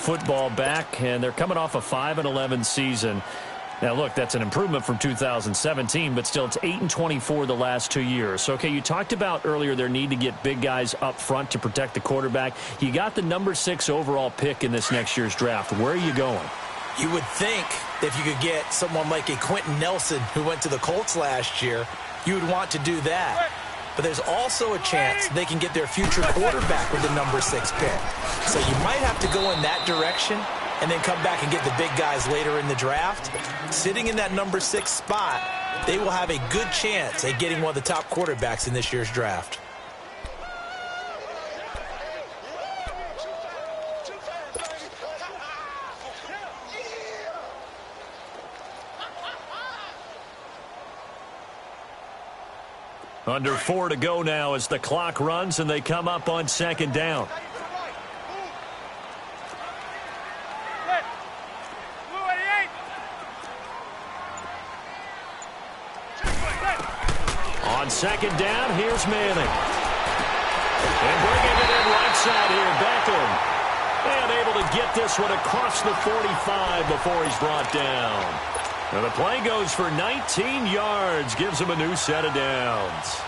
football back, and they're coming off a 5-11 season. Now, look, that's an improvement from 2017, but still it's 8-24 the last 2 years. So, okay, you talked about earlier their need to get big guys up front to protect the quarterback. You got the number 6 overall pick in this next year's draft. Where are you going? You would think that if you could get someone like a Quentin Nelson who went to the Colts last year, you would want to do that. But there's also a chance they can get their future quarterback with the number 6 pick. So you might have to go in that direction and then come back and get the big guys later in the draft. Sitting in that number 6 spot, they will have a good chance at getting one of the top quarterbacks in this year's draft. Under 4 to go now as the clock runs and they come up on second down. On second down, here's Manning. And bringing it in right side here, Beckham. And able to get this one across the 45 before he's brought down. And the play goes for 19 yards, gives him a new set of downs.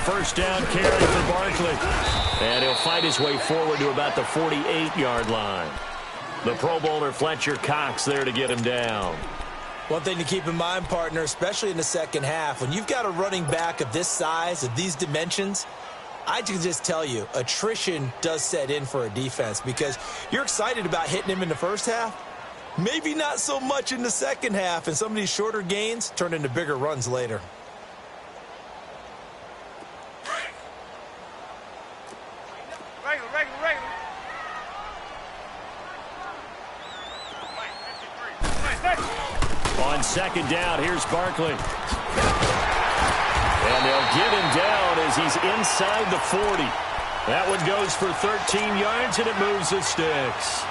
First down carry for Barkley. And he'll fight his way forward to about the 48-yard line. The Pro Bowler Fletcher Cox there to get him down. One thing to keep in mind, partner, especially in the second half, when you've got a running back of this size, of these dimensions, I can just tell you, attrition does set in for a defense because you're excited about hitting him in the first half. Maybe not so much in the second half, and some of these shorter gains turn into bigger runs later. On second down, here's Barkley. And they'll get him down as he's inside the 40. That one goes for 13 yards, and it moves the sticks.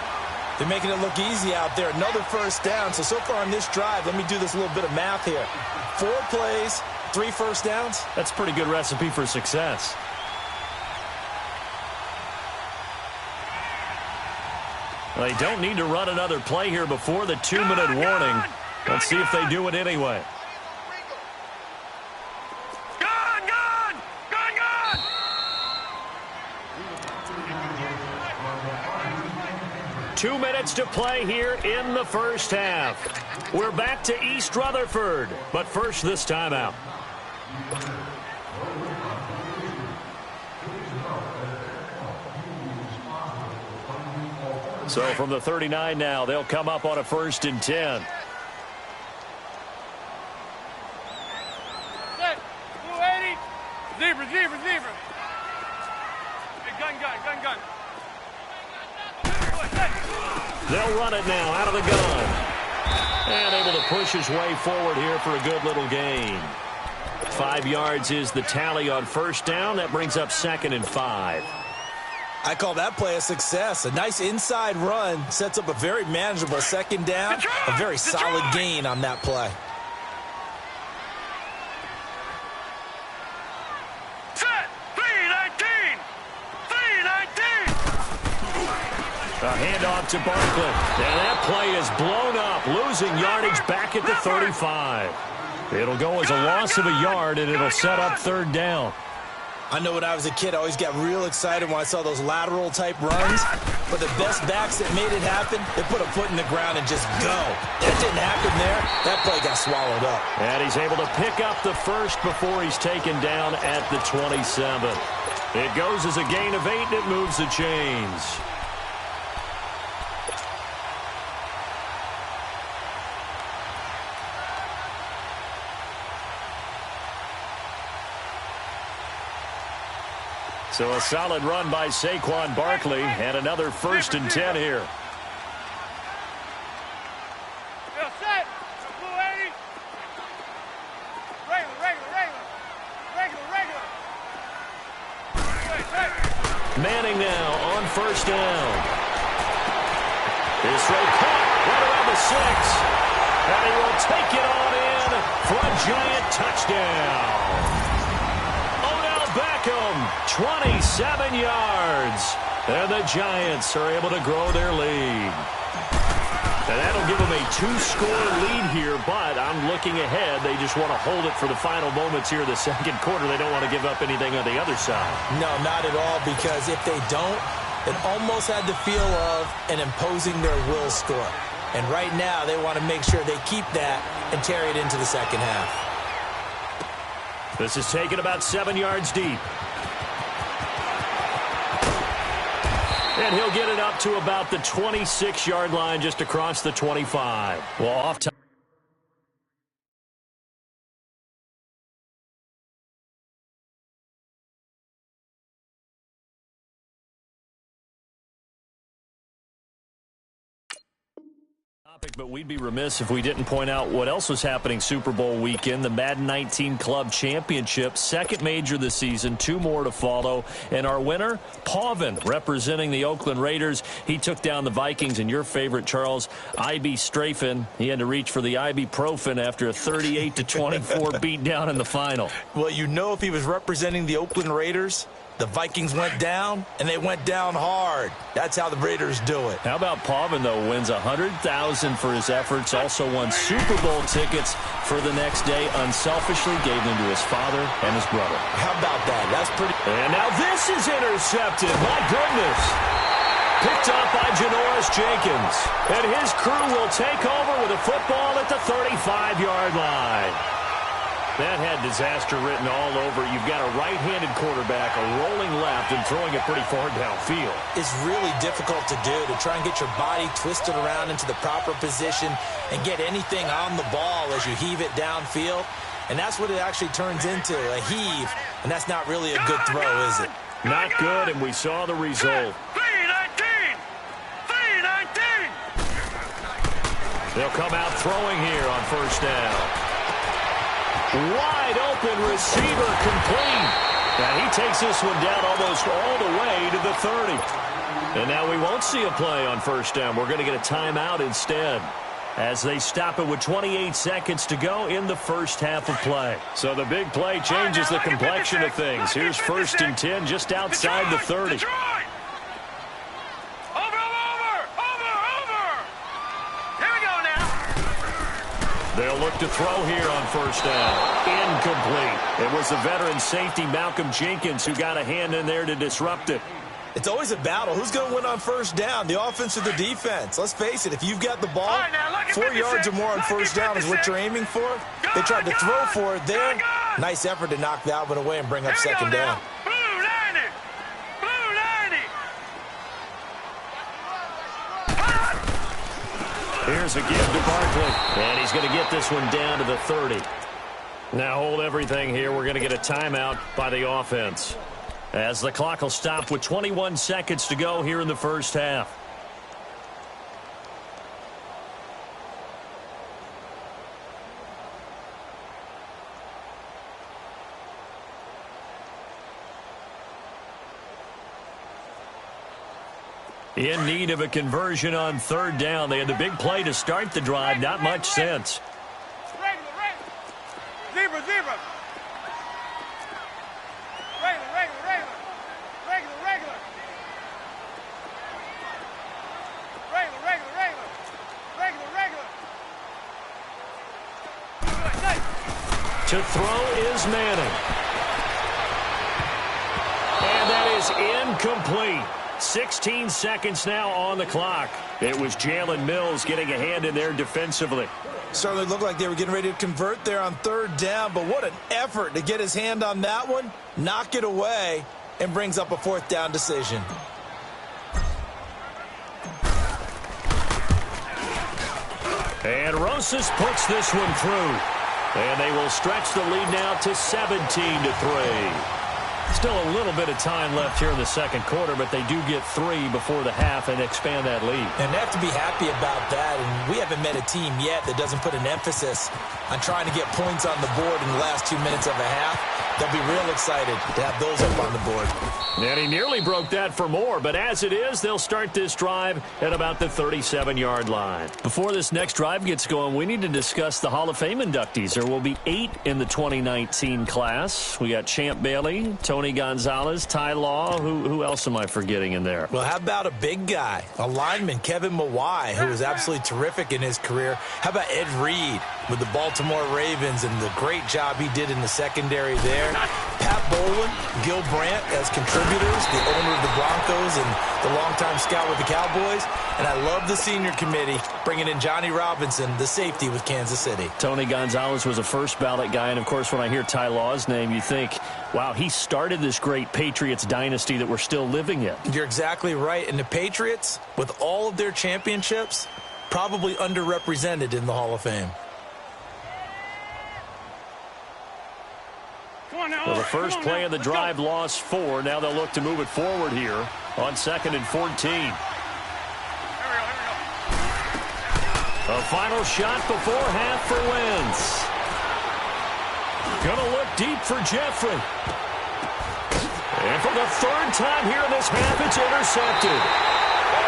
They're making it look easy out there. Another first down. So far on this drive, let me do this little bit of math here. 4 plays, 3 first downs. That's a pretty good recipe for success. They don't need to run another play here before the 2-minute warning. Let's see if they do it anyway. Gone! 2 minutes to play here in the first half. We're back to East Rutherford, but first this timeout. So from the 39 now, they'll come up on a 1st and 10. Zebra. Hey, gun. They'll run it now out of the gun. And able to push his way forward here for a good little gain. 5 yards is the tally on first down. That brings up 2nd and 5. I call that play a success. A nice inside run sets up a very manageable second down. A very solid gain on that play. A handoff to Barkley. And that play is blown up, losing yardage back at the 35. It'll go as a loss of a yard, and it'll set up 3rd down. I know when I was a kid, I always got real excited when I saw those lateral-type runs. But the best backs that made it happen, they put a foot in the ground and just go. That didn't happen there. That play got swallowed up. And he's able to pick up the first before he's taken down at the 27. It goes as a gain of 8, and it moves the chains. So a solid run by Saquon Barkley and another 1st and 10 here. Manning now on first down. His throw caught right around the 6. And he will take it on in for a giant touchdown. Odell Beckham, 27 yards. And the Giants are able to grow their lead. And that'll give them a 2-score lead here, but I'm looking ahead. They just want to hold it for the final moments here in the second quarter. They don't want to give up anything on the other side. No, not at all, because if they don't, it almost had the feel of an imposing their will score. And right now, they want to make sure they keep that and carry it into the second half. This is taken about 7 yards deep. And he'll get it up to about the 26-yard line, just across the 25. Well, off time. But we'd be remiss if we didn't point out what else was happening Super Bowl weekend. The Madden 19 Club Championship, second major this season, 2 more to follow. And our winner, Pauvin, representing the Oakland Raiders. He took down the Vikings, and your favorite, Charles, IB Strafen. He had to reach for the ibuprofen after a 38-24 beatdown in the final. Well, you know, if he was representing the Oakland Raiders, the Vikings went down, and they went down hard. That's how the Raiders do it. How about Pauvin, though, wins $100,000 for his efforts, also won Super Bowl tickets for the next day, unselfishly gave them to his father and his brother. How about that? That's pretty. And now this is intercepted. My goodness. Picked up by Janoris Jenkins. And his crew will take over with a football at the 35-yard line. That had disaster written all over. You've got a right-handed quarterback, a rolling left, and throwing it pretty far downfield. It's really difficult to do, to try and get your body twisted around into the proper position and get anything on the ball as you heave it downfield. And that's what it actually turns into, a heave. And that's not really a good throw, is it? Not good, and we saw the result. 319! 319! They'll come out throwing here on first down. Wide open receiver complete. And he takes this one down almost all the way to the 30. And now we won't see a play on first down. We're going to get a timeout instead, as they stop it with 28 seconds to go in the first half of play. So the big play changes the complexion of things. Here's 1st and 10 just outside the 30. They'll look to throw here on first down. Incomplete. It was the veteran safety, Malcolm Jenkins, who got a hand in there to disrupt it. It's always a battle. Who's going to win on first down, the offense or the defense? Let's face it, if you've got the ball, 4 yards or more on first down is what you're aiming for. They tried to throw for it there. Nice effort to knock that one away and bring up second down. Here's a give to Barkley, and he's going to get this one down to the 30. Now hold everything here. We're going to get a timeout by the offense, as the clock will stop with 21 seconds to go here in the first half. In need of a conversion on third down. They had the big play to start the drive. Not much sense. Zebra. To throw is Manning. And that is incomplete. 16 seconds now on the clock. It was Jalen Mills getting a hand in there defensively. Certainly looked like they were getting ready to convert there on third down, but what an effort to get his hand on that one, knock it away, and brings up a fourth down decision. And Rosas puts this one through. And they will stretch the lead now to 17-3. Still a little bit of time left here in the second quarter, but they do get 3 before the half and expand that lead. And they have to be happy about that, and we haven't met a team yet that doesn't put an emphasis on trying to get points on the board in the last 2 minutes of a half. They'll be real excited to have those up on the board. And he nearly broke that for more, but as it is, they'll start this drive at about the 37-yard line. Before this next drive gets going, we need to discuss the Hall of Fame inductees. There will be 8 in the 2019 class. We got Champ Bailey, Tony Gonzalez, Ty Law. Who else am I forgetting in there? Well, how about a big guy, a lineman, Kevin Mawai, who was absolutely terrific in his career. How about Ed Reed with the Baltimore Ravens and the great job he did in the secondary there? Pat Bowlen, Gil Brandt as contributors, the owner of the Broncos and the longtime scout with the Cowboys. And I love the senior committee bringing in Johnny Robinson, the safety with Kansas City. Tony Gonzalez was a first ballot guy, and of course when I hear Ty Law's name, you think, wow, he started this great Patriots dynasty that we're still living in. You're exactly right. And the Patriots, with all of their championships, probably underrepresented in the Hall of Fame. Well, the first play of the drive lost 4. Now they'll look to move it forward here on 2nd and 14. A final shot before half for Wentz. Gonna look deep for Jeffrey. And for the 3rd time here in this half, it's intercepted.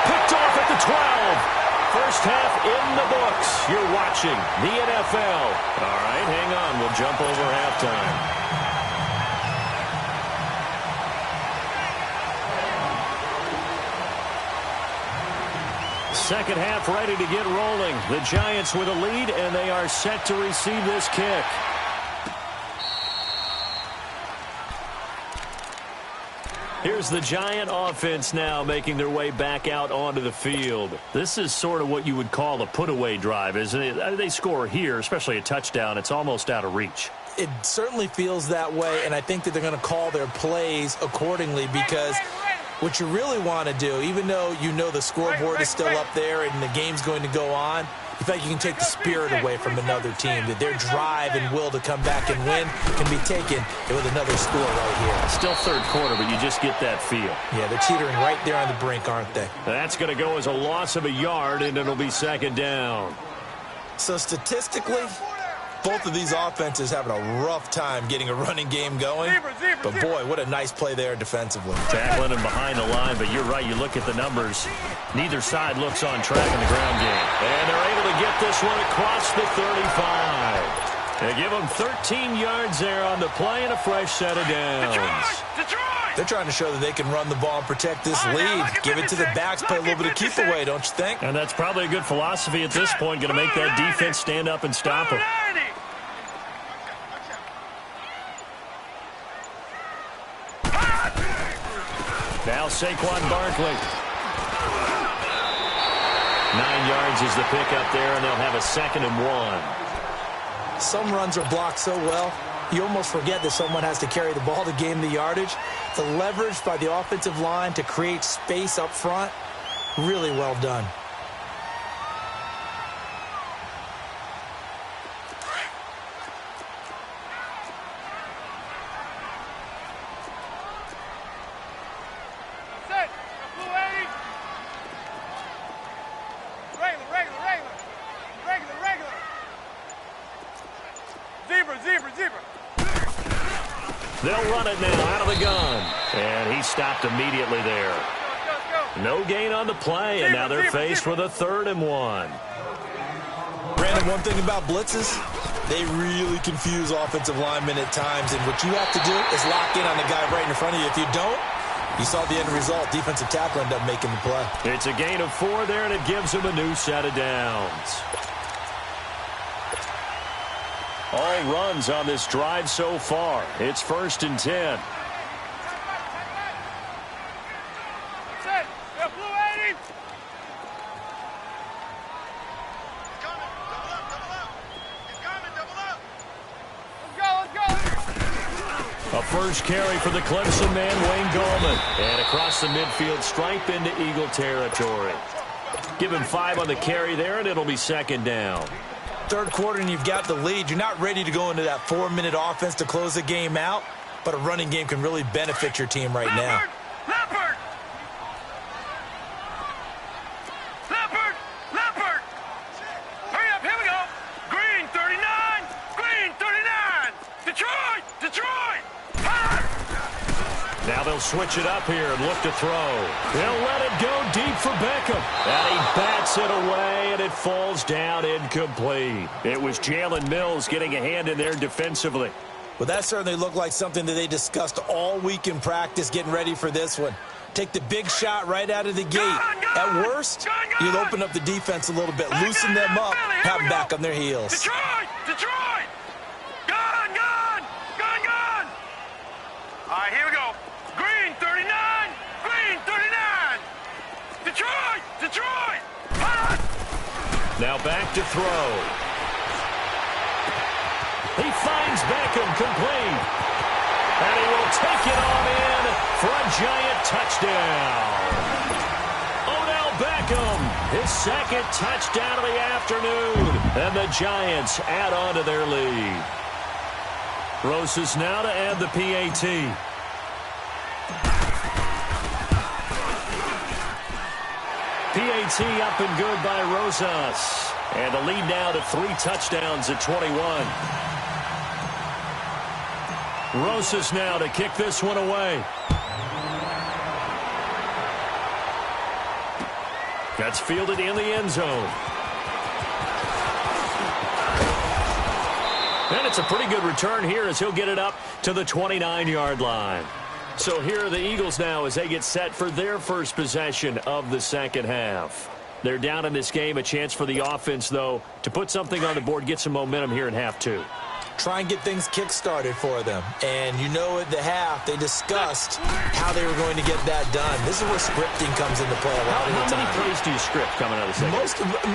Picked off at the 12. First half in the books. You're watching the NFL. All right, hang on. We'll jump over halftime. Second half ready to get rolling. The Giants with a lead, and they are set to receive this kick. Here's the Giant offense now making their way back out onto the field. This is sort of what you would call a put-away drive, isn't it? They score here, especially a touchdown. It's almost out of reach. It certainly feels that way, and I think that they're going to call their plays accordingly because what you really want to do, even though you know the scoreboard is still up there and the game's going to go on, you feel like you can take the spirit away from another team, that their drive and will to come back and win can be taken with another score right here. Still third quarter, but you just get that feel. Yeah, they're teetering right there on the brink, aren't they? That's going to go as a loss of a yard, and it'll be 2nd down. So statistically, both of these offenses having a rough time getting a running game going. But, boy, what a nice play there defensively. Tackling him behind the line, but you're right. You look at the numbers. Neither side looks on track in the ground game. And they're able to get this one across the 35. They give them 13 yards there on the play and a fresh set of downs. They're trying to show that they can run the ball and protect this lead. Give it to the backs, play a little bit of keep away, don't you think? And that's probably a good philosophy at this point. Going to make that defense stand up and stop them. Now Saquon Barkley. 9 yards is the pickup there, and they'll have a 2nd and 1. Some runs are blocked so well, you almost forget that someone has to carry the ball to gain the yardage. The leverage by the offensive line to create space up front, really well done. They'll run it now out of the gun. And he stopped immediately there. No gain on the play, and now they're faced with a 3rd and 1. Brandon, one thing about blitzes, they really confuse offensive linemen at times, and what you have to do is lock in on the guy right in front of you. If you don't, you saw the end result. Defensive tackle ended up making the play. It's a gain of 4 there, and it gives them a new set of downs. All runs on this drive so far. It's 1st and 10. A first carry for the Clemson man, Wayne Gallman. And across the midfield stripe into Eagle territory. Give him 5 on the carry there, and it'll be 2nd down. Third quarter and you've got the lead. You're not ready to go into that 4-minute offense to close the game out. but a running game can really benefit your team right now. Leopard! Leopard! Leopard! Hurry up, here we go! Green 39! Green 39! Detroit! Detroit! Hot! Now they'll switch it up here and look to throw. They'll let it go deep for Beckham. And he bats it away, and it falls down incomplete. It was Jalen Mills getting a hand in there defensively. Well, that certainly looked like something that they discussed all week in practice getting ready for this one. Take the big shot right out of the gate. At worst, you'll open up the defense a little bit, loosen them up, have them back on their heels. Detroit! Detroit! Gone! Gone! Gone! Gone! All right, here we go. Green 39! Green 39! Detroit! Detroit! Hot! Now back to throw. He finds Beckham complete. And he will take it on in for a giant touchdown. Odell Beckham, his second touchdown of the afternoon. And the Giants add on to their lead. Rosas now to add the PAT. PAT up and good by Rosas. And the lead now to 3 touchdowns at 21. Rosas now to kick this one away. That's fielded in the end zone. And it's a pretty good return here as he'll get it up to the 29-yard line. So here are the Eagles now as they get set for their first possession of the second half. They're down in this game. A chance for the offense, though, to put something on the board, get some momentum here in half 2. Try and get things kick-started for them. And you know at the half, they discussed how they were going to get that done. This is where scripting comes into play a lot of the time. How many plays do you script coming out of the second?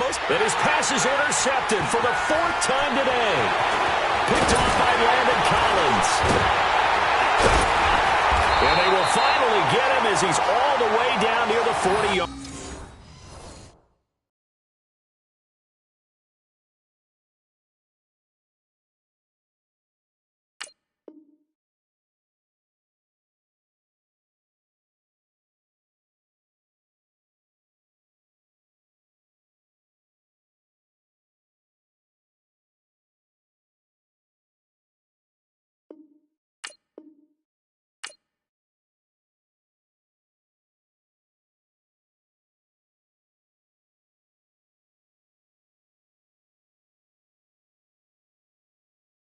Most. And his pass is intercepted for the 4th time today. Picked off by Landon Collins. And they will finally get him as he's all the way down near the 40-yard.